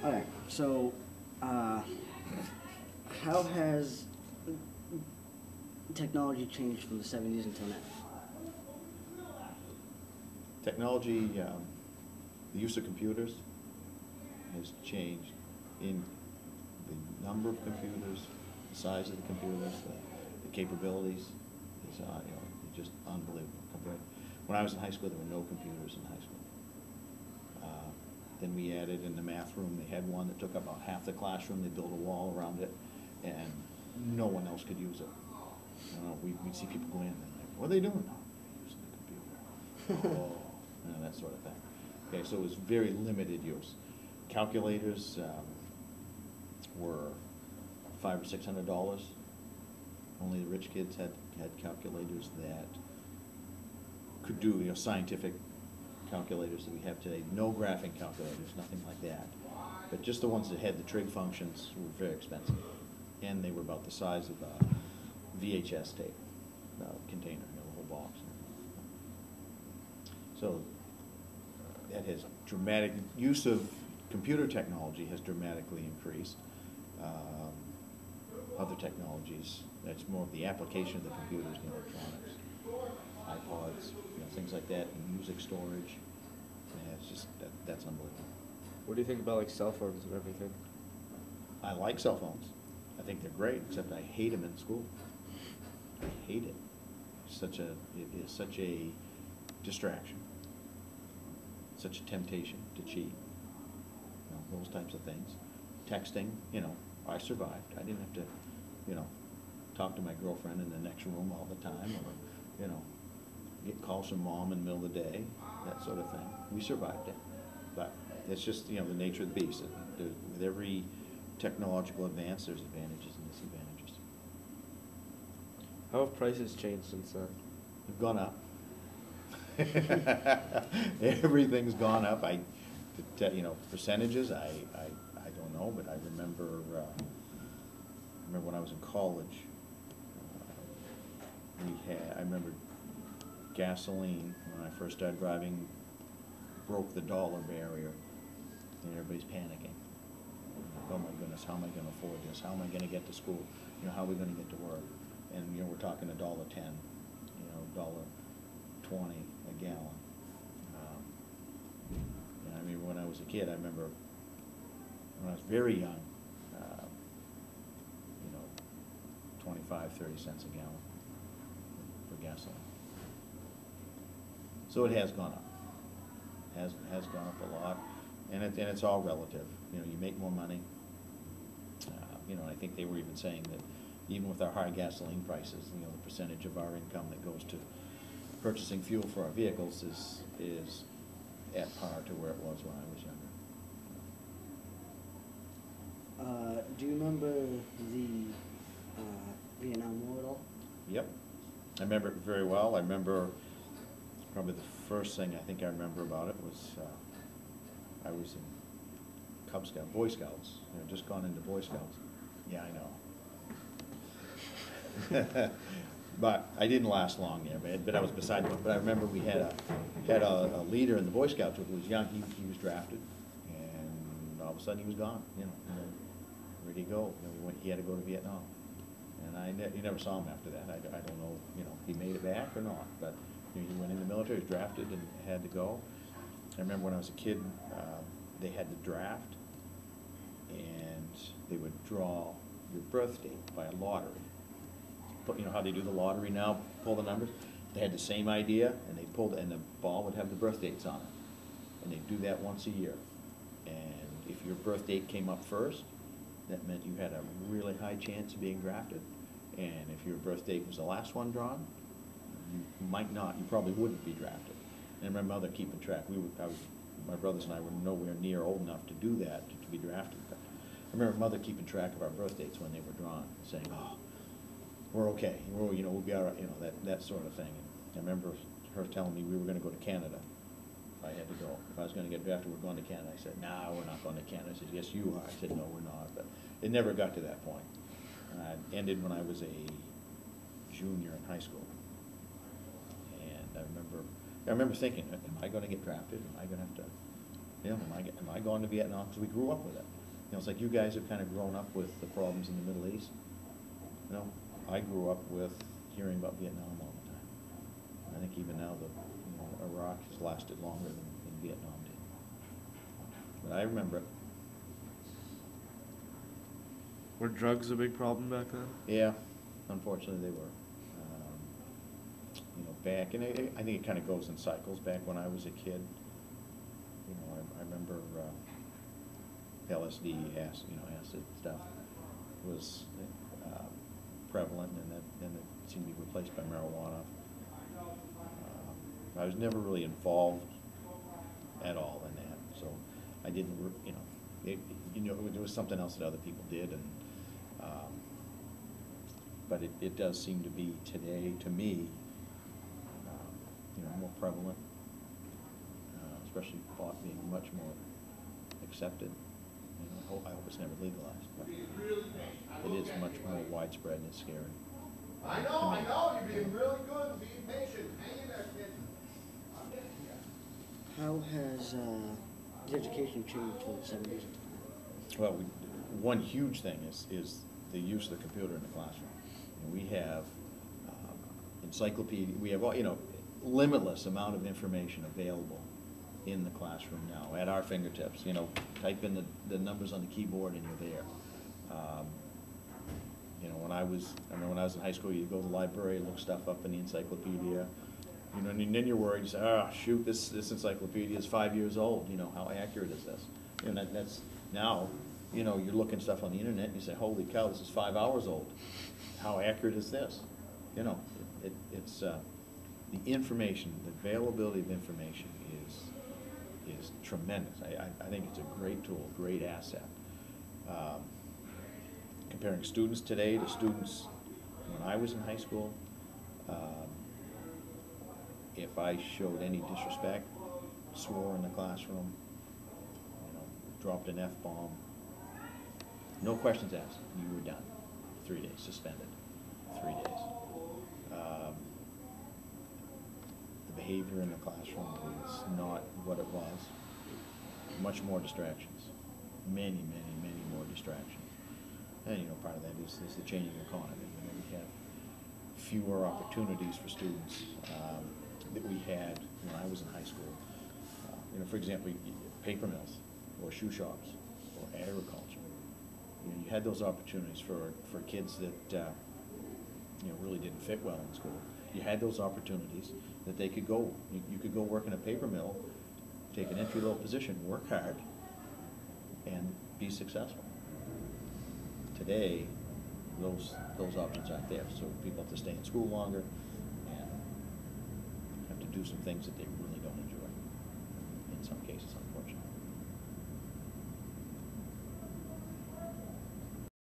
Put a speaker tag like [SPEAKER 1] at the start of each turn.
[SPEAKER 1] All right. So, how has technology changed from the '70s until now?
[SPEAKER 2] Technology, the use of computers has changed in the number of computers, the size of the computers, the capabilities. Is just unbelievable. When I was in high school, there were no computers in high school. Then we added in the math room, they had one that took up about half the classroom. They built a wall around it, and no one else could use it. We'd see people go in and like, what are they doing? Oh, they're using the computer. Oh, that sort of thing. Okay, so it was very limited use. Calculators were $500 or $600. Only the rich kids had calculators that could do scientific calculators that we have today. No graphing calculators, nothing like that. But just the ones that had the trig functions were very expensive, and they were about the size of a VHS tape container, the whole box. So that has dramatic use of computer technology has dramatically increased. Other technologies, that's more of the application of the computers and electronics, iPods, things like that, and music storage. Yeah, it's just that's unbelievable.
[SPEAKER 3] What do you think about like cell phones and everything?
[SPEAKER 2] I like cell phones. I think they're great, except I hate them in school. I hate it. It is such a distraction, such a temptation to cheat. Those types of things. Texting, I survived. I didn't have to, talk to my girlfriend in the next room all the time, or, get calls from mom in the middle of the day, that sort of thing. We survived it. But it's just, the nature of the beast. With every technological advance, there's advantages and disadvantages.
[SPEAKER 3] How have prices changed since then?
[SPEAKER 2] They've gone up. Everything's gone up. Percentages, I don't know, but I remember when I was in college, I remember gasoline, when I first started driving, broke the dollar barrier, and everybody's panicking. Oh my goodness, how am I going to afford this? How am I going to get to school? How are we going to get to work? And we're talking $1.10, $1.20 a gallon. And I mean, when I was a kid, I remember when I was very young, 25, 30 cents a gallon for gasoline. So it has gone up. Has gone up a lot, and it's all relative. You make more money. I think they were even saying that even with our high gasoline prices, the percentage of our income that goes to purchasing fuel for our vehicles is at par to where it was when I was younger.
[SPEAKER 1] Do you remember the Vietnam War at all?
[SPEAKER 2] Yep, I remember it very well. I remember probably the first thing I think I remember about it was I was in Cub Scout, Boy Scouts. Just gone into Boy Scouts. Yeah, I know. But I didn't last long there, but I was beside the point. But I remember we had a leader in the Boy Scouts who was young. He was drafted, and all of a sudden he was gone. Where'd he go? He had to go to Vietnam, and you never saw him after that. I don't know. He made it back or not, but he went in the military, was drafted, and had to go. I remember when I was a kid, they had the draft, and they would draw your birth date by a lottery. But how they do the lottery now, pull the numbers? They had the same idea, and they pulled, and the ball would have the birth dates on it. And they do that once a year. And if your birth date came up first, that meant you had a really high chance of being drafted. And if your birth date was the last one drawn, you might not, you probably wouldn't be drafted. And my mother keeping track. My brothers and I were nowhere near old enough to do that, to be drafted. But I remember mother keeping track of our birth dates when they were drawn, saying, "Oh, we're okay. We'll be all right." That sort of thing. And I remember her telling me we were going to go to Canada. If I had to go. If I was going to get drafted, we're going to Canada. I said, "Nah, we're not going to Canada." I said, "Yes, you are." I said, "No, we're not." But it never got to that point. It ended when I was a junior in high school. And I remember thinking, am I going to get drafted? Am I going to have to You know, am I going to Vietnam? Because we grew up with it. You know, it's like you guys have kind of grown up with the problems in the Middle East. You know, I grew up with hearing about Vietnam all the time. I think even now Iraq has lasted longer than Vietnam did. But I remember it.
[SPEAKER 3] Were drugs a big problem back then?
[SPEAKER 2] Yeah, unfortunately they were. You know, back, and I think it kind of goes in cycles. Back when I was a kid, you know, I remember LSD, acid stuff was prevalent, and then it seemed to be replaced by marijuana. I was never really involved at all in that, so I didn't, it was something else that other people did, and but it does seem to be today, to me, more prevalent, especially pot being much more accepted. I hope it's never legalized, but it is much more widespread and it's scary.
[SPEAKER 4] I know, you're being really good, being patient, hang in there, kid. I'm getting you.
[SPEAKER 1] How has the education changed from the 70s?
[SPEAKER 2] Well, one huge thing is the use of the computer in the classroom. And we have encyclopedia, we have limitless amount of information available in the classroom now at our fingertips. Type in the numbers on the keyboard and you're there. When I was in high school, you'd go to the library, look stuff up in the encyclopedia, and then you're worried. You say, "Oh, shoot, this encyclopedia is 5 years old. How accurate is this?" That's now, you're looking stuff on the internet and you say, "Holy cow, this is 5 hours old. How accurate is this?" It's the information, the availability of information is tremendous. I think it's a great tool, great asset. Comparing students today to students when I was in high school, if I showed any disrespect, swore in the classroom, dropped an F-bomb, no questions asked, you were done. 3 days, suspended, 3 days. The behavior in the classroom is not what it was. Much more distractions, many more distractions. And part of that is the changing economy. We have fewer opportunities for students that we had when I was in high school. For example, paper mills, or shoe shops, or agriculture. You had those opportunities for kids that really didn't fit well in school. You had those opportunities that they could go. You could go work in a paper mill, take an entry-level position, work hard, and be successful. Today, those options aren't there, so people have to stay in school longer and have to do some things that they really don't enjoy, in some cases.